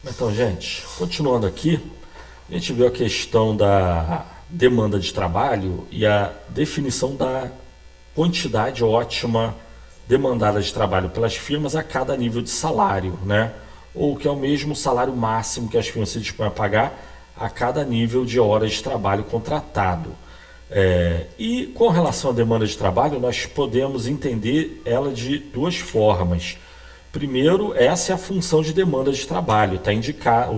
Então, gente, continuando aqui, a gente viu a questão da demanda de trabalho e a definição da quantidade ótima demandada de trabalho pelas firmas a cada nível de salário, né? Ou que é o mesmo salário máximo que as firmas se dispõem a pagar a cada nível de horas de trabalho contratado. E com relação à demanda de trabalho, nós podemos entender ela de duas formas. Primeiro, essa é a função de demanda de trabalho, está indicar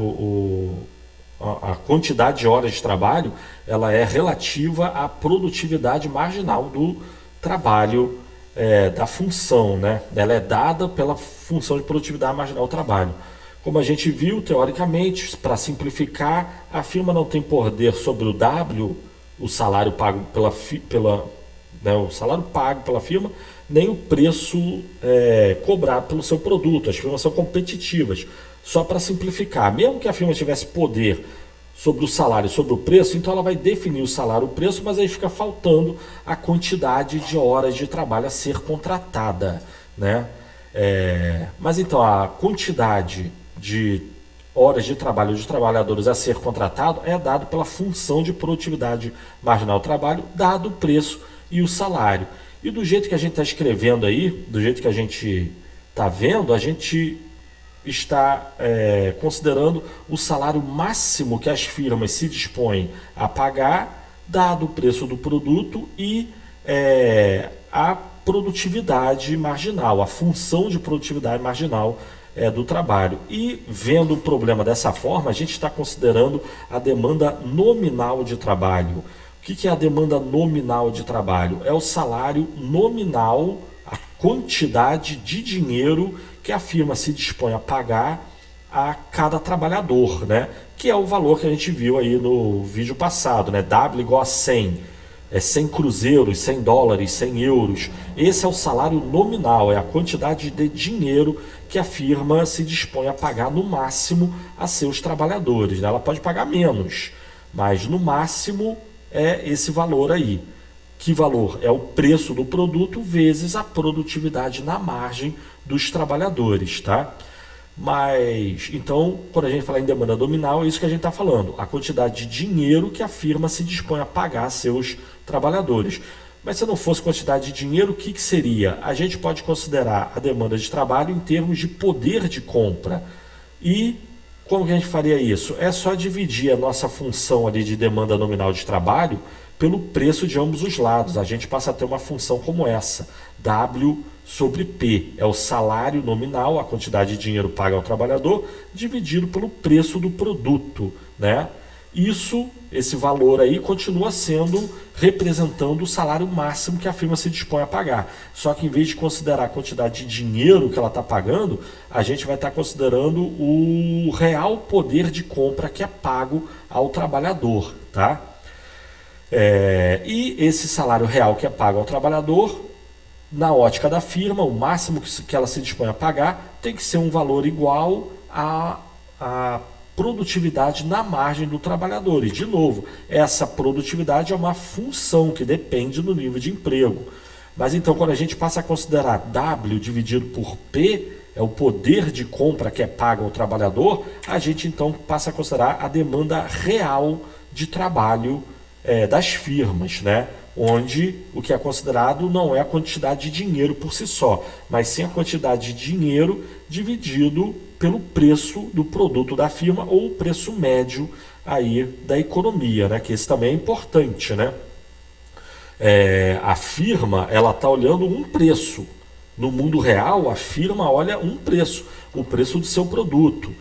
a quantidade de horas de trabalho, ela é relativa à produtividade marginal do trabalho, da função, né? Ela é dada pela função de produtividade marginal do trabalho. Como a gente viu, teoricamente, para simplificar, a firma não tem poder sobre o W, o salário pago o salário pago pela firma, nem o preço cobrado pelo seu produto. As firmas são competitivas. Só para simplificar, mesmo que a firma tivesse poder sobre o salário e sobre o preço, então ela vai definir o salário e o preço, mas aí fica faltando a quantidade de horas de trabalho a ser contratada, né? Mas então a quantidade de horas de trabalho de trabalhadores a ser contratado é dado pela função de produtividade marginal do trabalho, dado o preço e o salário. E do jeito que a gente está escrevendo aí, do jeito que a gente está vendo, a gente está considerando o salário máximo que as firmas se dispõem a pagar, dado o preço do produto e a produtividade marginal, a função de produtividade marginal do trabalho. E vendo o problema dessa forma, a gente está considerando a demanda nominal de trabalho. O que é a demanda nominal de trabalho? É o salário nominal, a quantidade de dinheiro que a firma se dispõe a pagar a cada trabalhador, né? Que é o valor que a gente viu aí no vídeo passado, né? W igual a 100. 100 cruzeiros, 100 dólares, 100 euros. Esse é o salário nominal, é a quantidade de dinheiro que a firma se dispõe a pagar no máximo a seus trabalhadores, né? Ela pode pagar menos, mas no máximo é esse valor aí. Que valor? É o preço do produto vezes a produtividade na margem dos trabalhadores, tá? Mas, então, quando a gente fala em demanda nominal, é isso que a gente está falando. A quantidade de dinheiro que a firma se dispõe a pagar a seus trabalhadores. Mas se não fosse quantidade de dinheiro, o que seria? A gente pode considerar a demanda de trabalho em termos de poder de compra. E como que a gente faria isso? É só dividir a nossa função ali de demanda nominal de trabalho pelo preço de ambos os lados. A gente passa a ter uma função como essa, W sobre P, é o salário nominal, a quantidade de dinheiro paga ao trabalhador, dividido pelo preço do produto, né? Esse valor aí continua sendo representando o salário máximo que a firma se dispõe a pagar. Só que em vez de considerar a quantidade de dinheiro que ela está pagando, a gente vai estar considerando o real poder de compra que é pago ao trabalhador, tá? E esse salário real que é pago ao trabalhador, na ótica da firma, o máximo que ela se dispõe a pagar tem que ser um valor igual à produtividade na margem do trabalhador. E, de novo, essa produtividade é uma função que depende do nível de emprego. Mas então, quando a gente passa a considerar W dividido por P, é o poder de compra que é pago ao trabalhador, a gente então passa a considerar a demanda real de trabalho das firmas, né? Onde o que é considerado não é a quantidade de dinheiro por si só, mas sim a quantidade de dinheiro dividido pelo preço do produto da firma ou o preço médio aí da economia, né? Que esse também é importante, né? A firma, ela está olhando um preço. No mundo real, a firma olha um preço, o preço do seu produto.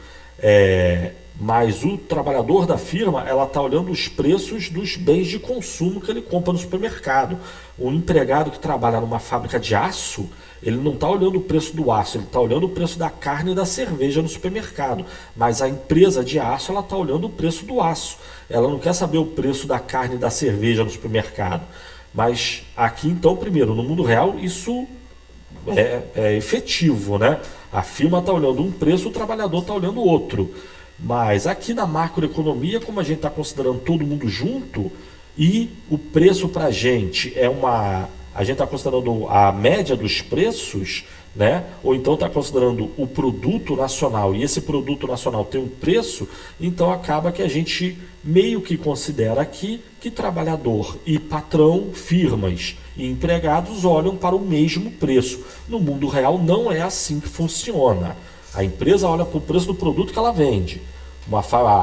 Mas o trabalhador da firma, ela está olhando os preços dos bens de consumo que ele compra no supermercado. O empregado que trabalha numa fábrica de aço, ele não está olhando o preço do aço, ele está olhando o preço da carne e da cerveja no supermercado. Mas a empresa de aço, ela está olhando o preço do aço. Ela não quer saber o preço da carne e da cerveja no supermercado. Mas aqui, então, primeiro, no mundo real, isso é efetivo, né? A firma está olhando um preço, o trabalhador está olhando outro. Mas aqui na macroeconomia, como a gente está considerando todo mundo junto, e o preço para a gente A gente está considerando a média dos preços, né? Ou então está considerando o produto nacional, e esse produto nacional tem um preço, então acaba que a gente meio que considera aqui que trabalhador e patrão, firmas e empregados olham para o mesmo preço. No mundo real não é assim que funciona. A empresa olha para o preço do produto que ela vende.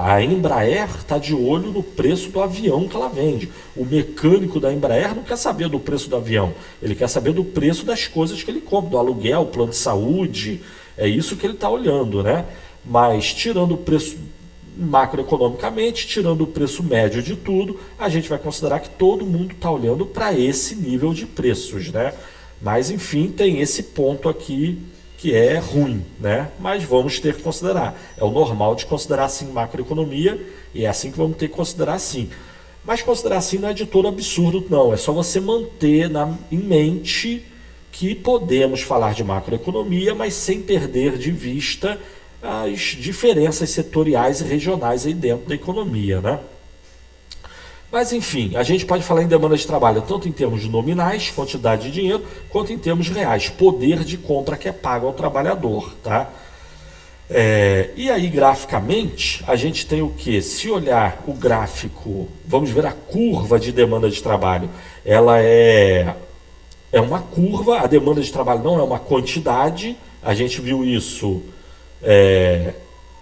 A Embraer está de olho no preço do avião que ela vende. O mecânico da Embraer não quer saber do preço do avião, ele quer saber do preço das coisas que ele compra, do aluguel, plano de saúde, é isso que ele está olhando, né? Mas tirando o preço macroeconomicamente, tirando o preço médio de tudo, a gente vai considerar que todo mundo está olhando para esse nível de preços, né? Mas enfim, tem esse ponto aqui que é ruim, né? Mas vamos ter que considerar. É o normal de considerar assim macroeconomia e é assim que vamos ter que considerar assim. Mas considerar assim não é de todo absurdo, não. É só você manter em mente que podemos falar de macroeconomia, mas sem perder de vista as diferenças setoriais e regionais aí dentro da economia, né? Mas enfim, a gente pode falar em demanda de trabalho tanto em termos nominais, quantidade de dinheiro, quanto em termos reais, poder de compra que é pago ao trabalhador, tá? E aí, graficamente, a gente tem o que? Se olhar o gráfico, vamos ver a curva de demanda de trabalho. Ela é uma curva, a demanda de trabalho não é uma quantidade, a gente viu isso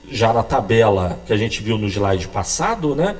já na tabela que a gente viu no slide passado, né?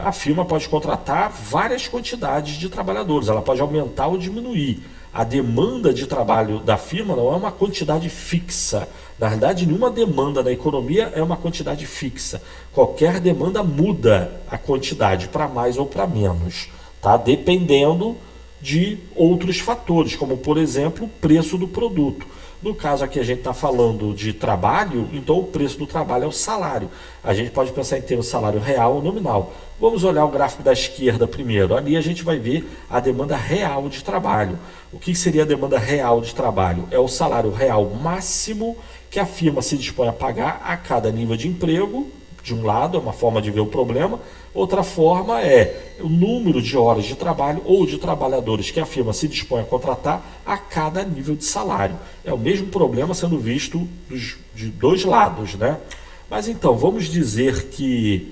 A firma pode contratar várias quantidades de trabalhadores, ela pode aumentar ou diminuir. A demanda de trabalho da firma não é uma quantidade fixa. Na verdade, nenhuma demanda na economia é uma quantidade fixa. Qualquer demanda muda a quantidade para mais ou para menos, tá? Dependendo de outros fatores, como por exemplo o preço do produto. No caso aqui a gente está falando de trabalho, então o preço do trabalho é o salário. A gente pode pensar em termos salário real ou nominal. Vamos olhar o gráfico da esquerda primeiro. Ali a gente vai ver a demanda real de trabalho. O que seria a demanda real de trabalho? É o salário real máximo que a firma se dispõe a pagar a cada nível de emprego. De um lado, é uma forma de ver o problema. Outra forma é o número de horas de trabalho ou de trabalhadores que a firma se dispõe a contratar a cada nível de salário. É o mesmo problema sendo visto de dois lados, né? Mas então, vamos dizer que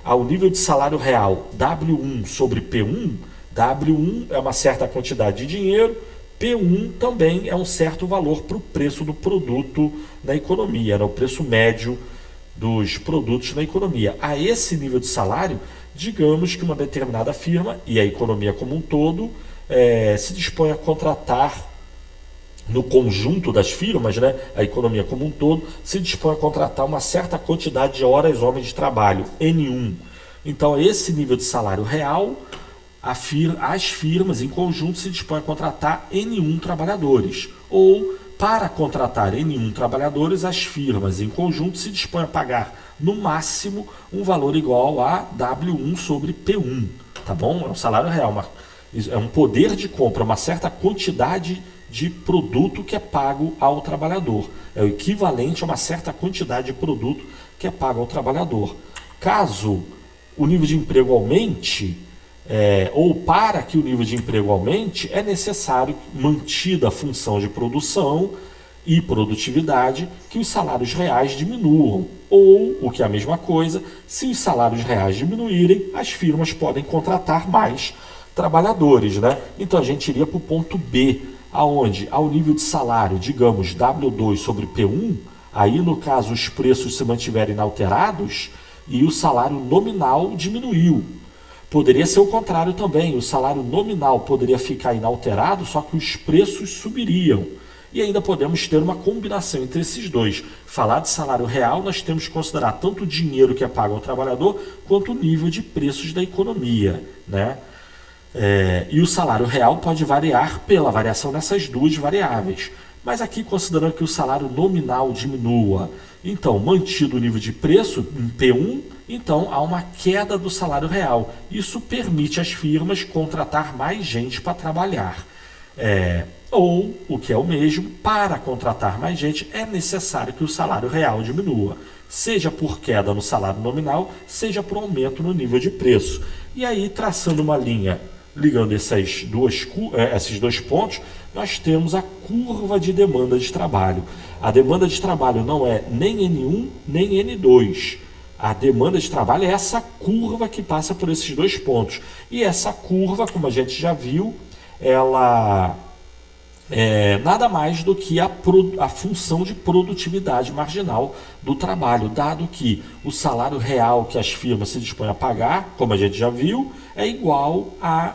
ao nível de salário real W1 sobre P1, W1 é uma certa quantidade de dinheiro, P1 também é um certo valor para o preço do produto na economia, né? O preço médio dos produtos na economia. A esse nível de salário, digamos que uma determinada firma e a economia como um todo se dispõe a contratar no conjunto das firmas, né, a economia como um todo, se dispõe a contratar uma certa quantidade de horas homens de trabalho, N1. Então, a esse nível de salário real, as firmas em conjunto se dispõem a contratar N1 trabalhadores, ou para contratar N1 trabalhadores, as firmas em conjunto se dispõem a pagar, no máximo, um valor igual a W1 sobre P1. Tá bom? É um salário real, é um poder de compra, uma certa quantidade de produto que é pago ao trabalhador. É o equivalente a uma certa quantidade de produto que é pago ao trabalhador. Caso o nível de emprego aumente, ou para que o nível de emprego aumente, é necessário, mantida a função de produção e produtividade, que os salários reais diminuam. Ou, o que é a mesma coisa, se os salários reais diminuírem, as firmas podem contratar mais trabalhadores, né? Então a gente iria para o ponto B, aonde ao nível de salário, digamos, W2 sobre P1, aí no caso os preços se mantiverem inalterados e o salário nominal diminuiu. Poderia ser o contrário também, o salário nominal poderia ficar inalterado, só que os preços subiriam. E ainda podemos ter uma combinação entre esses dois. Falar de salário real, nós temos que considerar tanto o dinheiro que é pago ao trabalhador, quanto o nível de preços da economia, né? E o salário real pode variar pela variação nessas duas variáveis. Mas aqui, considerando que o salário nominal diminua, então, mantido o nível de preço em P1, então há uma queda do salário real. Isso permite às firmas contratar mais gente para trabalhar. Ou, o que é o mesmo, para contratar mais gente é necessário que o salário real diminua, seja por queda no salário nominal, seja por aumento no nível de preço. E aí, traçando uma linha ligando esses dois pontos, nós temos a curva de demanda de trabalho. A demanda de trabalho não é nem N1 nem N2. A demanda de trabalho é essa curva que passa por esses dois pontos. E essa curva, como a gente já viu, ela é nada mais do que a função de produtividade marginal do trabalho, dado que o salário real que as firmas se dispõem a pagar, como a gente já viu, é igual à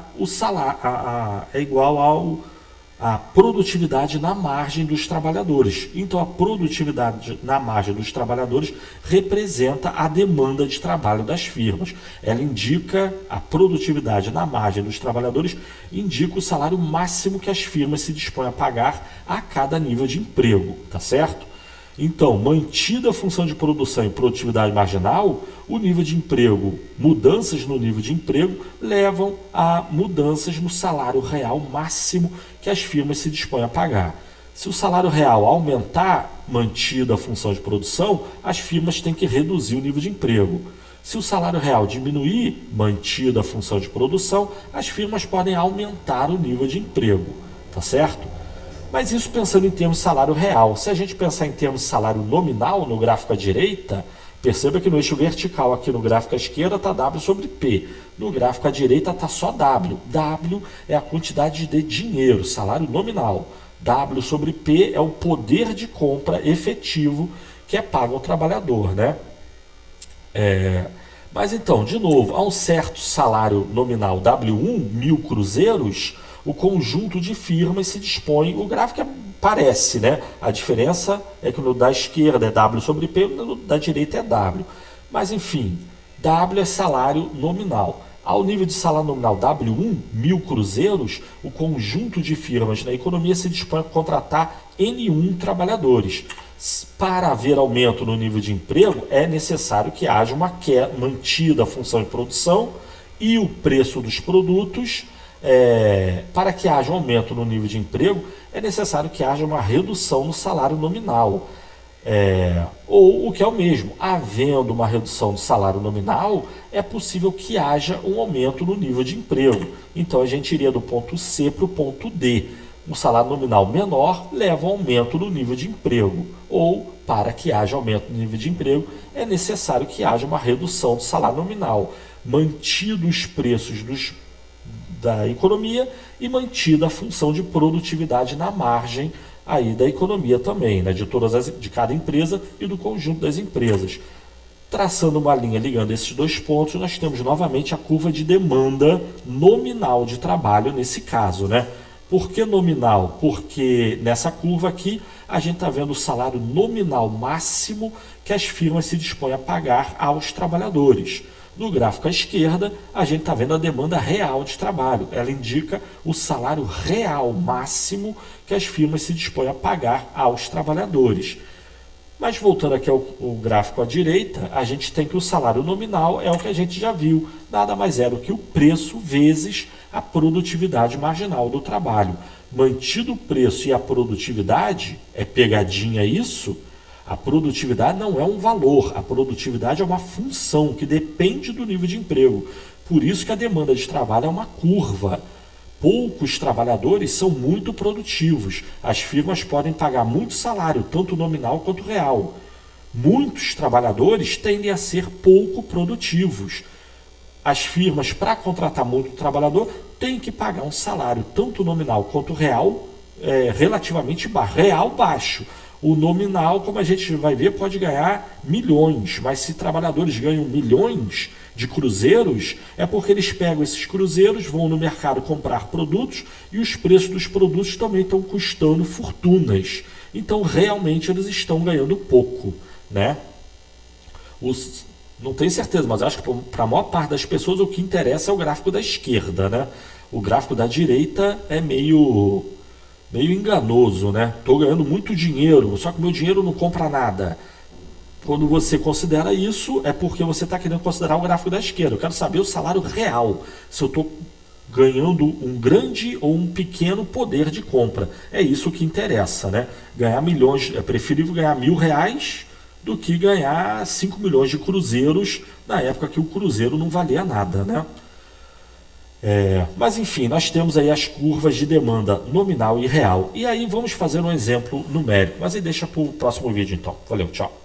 produtividade na margem dos trabalhadores. Então, a produtividade na margem dos trabalhadores representa a demanda de trabalho das firmas. Ela indica a produtividade na margem dos trabalhadores, indica o salário máximo que as firmas se dispõem a pagar a cada nível de emprego, tá certo? Então, mantida a função de produção e produtividade marginal, o nível de emprego, mudanças no nível de emprego levam a mudanças no salário real máximo que as firmas se dispõem a pagar. Se o salário real aumentar, mantida a função de produção, as firmas têm que reduzir o nível de emprego. Se o salário real diminuir, mantida a função de produção, as firmas podem aumentar o nível de emprego, tá certo? Mas isso pensando em termos de salário real. Se a gente pensar em termos de salário nominal no gráfico à direita, perceba que no eixo vertical aqui no gráfico à esquerda está W sobre P. No gráfico à direita está só W. W é a quantidade de dinheiro, salário nominal. W sobre P é o poder de compra efetivo que é pago ao trabalhador, né? Mas então, de novo, a um certo salário nominal W1, 1.000 cruzeiros, o conjunto de firmas se dispõe, o gráfico parece, né? A diferença é que no da esquerda é W sobre P, no da direita é W. Mas enfim, W é salário nominal. Ao nível de salário nominal W1, 1.000 cruzeiros, o conjunto de firmas na economia se dispõe a contratar N1 trabalhadores. Para haver aumento no nível de emprego, é necessário que haja uma mantida a função de produção e o preço dos produtos. Para que haja um aumento no nível de emprego, é necessário que haja uma redução no salário nominal. Ou o que é o mesmo, havendo uma redução do salário nominal, é possível que haja um aumento no nível de emprego. Então a gente iria do ponto C para o ponto D. Um salário nominal menor leva a um aumento no nível de emprego. Ou, para que haja aumento no nível de emprego, é necessário que haja uma redução do salário nominal, mantido os preços da economia e mantida a função de produtividade na margem aí da economia também, né, de cada empresa e do conjunto das empresas. Traçando uma linha ligando esses dois pontos, nós temos novamente a curva de demanda nominal de trabalho nesse caso, né? Por que nominal? Porque nessa curva aqui a gente está vendo o salário nominal máximo que as firmas se dispõem a pagar aos trabalhadores. No gráfico à esquerda, a gente está vendo a demanda real de trabalho. Ela indica o salário real máximo que as firmas se dispõem a pagar aos trabalhadores. Mas voltando aqui ao gráfico à direita, a gente tem que o salário nominal é o que a gente já viu. Nada mais é do que o preço vezes a produtividade marginal do trabalho. Mantido o preço e a produtividade, é pegadinha isso? A produtividade não é um valor, a produtividade é uma função que depende do nível de emprego. Por isso que a demanda de trabalho é uma curva. Poucos trabalhadores são muito produtivos. As firmas podem pagar muito salário, tanto nominal quanto real. Muitos trabalhadores tendem a ser pouco produtivos. As firmas, para contratar muito trabalhador, têm que pagar um salário, tanto nominal quanto real, relativamente baixo. Real baixo. O nominal, como a gente vai ver, pode ganhar milhões, mas se trabalhadores ganham milhões de cruzeiros, é porque eles pegam esses cruzeiros, vão no mercado comprar produtos e os preços dos produtos também estão custando fortunas. Então, realmente, eles estão ganhando pouco, né? Não tenho certeza, mas acho que para a maior parte das pessoas o que interessa é o gráfico da esquerda, né? O gráfico da direita é meio enganoso, né? Estou ganhando muito dinheiro, só que meu dinheiro não compra nada. Quando você considera isso, é porque você está querendo considerar o gráfico da esquerda. Eu quero saber o salário real, se eu estou ganhando um grande ou um pequeno poder de compra. É isso que interessa, né? Ganhar milhões, é preferível ganhar R$1.000 do que ganhar 5 milhões de cruzeiros na época que o cruzeiro não valia nada, né? Mas enfim, nós temos aí as curvas de demanda nominal e real. E aí vamos fazer um exemplo numérico, mas aí deixa para o próximo vídeo então. Valeu, tchau.